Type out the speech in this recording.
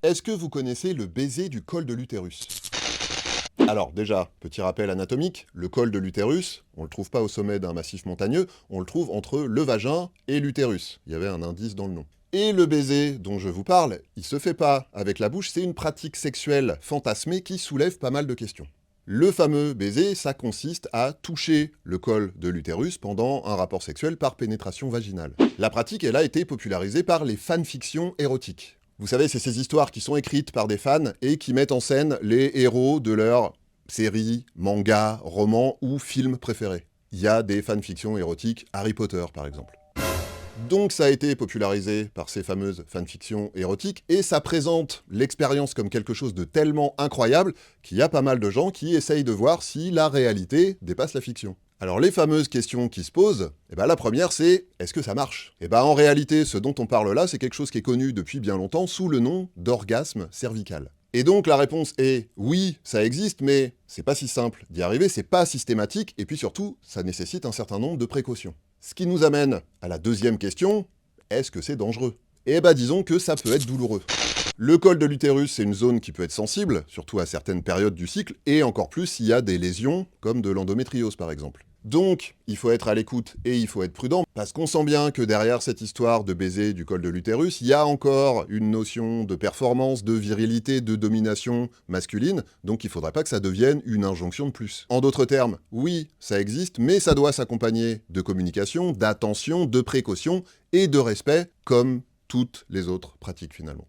Est-ce que vous connaissez le baiser du col de l'utérus? Alors déjà, petit rappel anatomique, le col de l'utérus, on le trouve pas au sommet d'un massif montagneux, on le trouve entre le vagin et l'utérus. Il y avait un indice dans le nom. Et le baiser dont je vous parle, il se fait pas avec la bouche, c'est une pratique sexuelle fantasmée qui soulève pas mal de questions. Le fameux baiser, ça consiste à toucher le col de l'utérus pendant un rapport sexuel par pénétration vaginale. La pratique, elle a été popularisée par les fanfictions érotiques. Vous savez, c'est ces histoires qui sont écrites par des fans et qui mettent en scène les héros de leur séries, mangas, romans ou films préférés. Il y a des fanfictions érotiques, Harry Potter par exemple. Donc ça a été popularisé par ces fameuses fanfictions érotiques, et ça présente l'expérience comme quelque chose de tellement incroyable qu'il y a pas mal de gens qui essayent de voir si la réalité dépasse la fiction. Alors les fameuses questions qui se posent, la première c'est, est-ce que ça marche? En réalité, ce dont on parle là, c'est quelque chose qui est connu depuis bien longtemps sous le nom d'orgasme cervical. Et donc la réponse est, oui, ça existe, mais c'est pas si simple d'y arriver, c'est pas systématique, et puis surtout, ça nécessite un certain nombre de précautions. Ce qui nous amène à la deuxième question, est-ce que c'est dangereux? Disons que ça peut être douloureux. Le col de l'utérus, c'est une zone qui peut être sensible, surtout à certaines périodes du cycle, et encore plus s'il y a des lésions, comme de l'endométriose par exemple. Donc, il faut être à l'écoute et il faut être prudent, parce qu'on sent bien que derrière cette histoire de baiser du col de l'utérus, il y a encore une notion de performance, de virilité, de domination masculine, donc il faudrait pas que ça devienne une injonction de plus. En d'autres termes, oui, ça existe, mais ça doit s'accompagner de communication, d'attention, de précaution et de respect, comme toutes les autres pratiques finalement.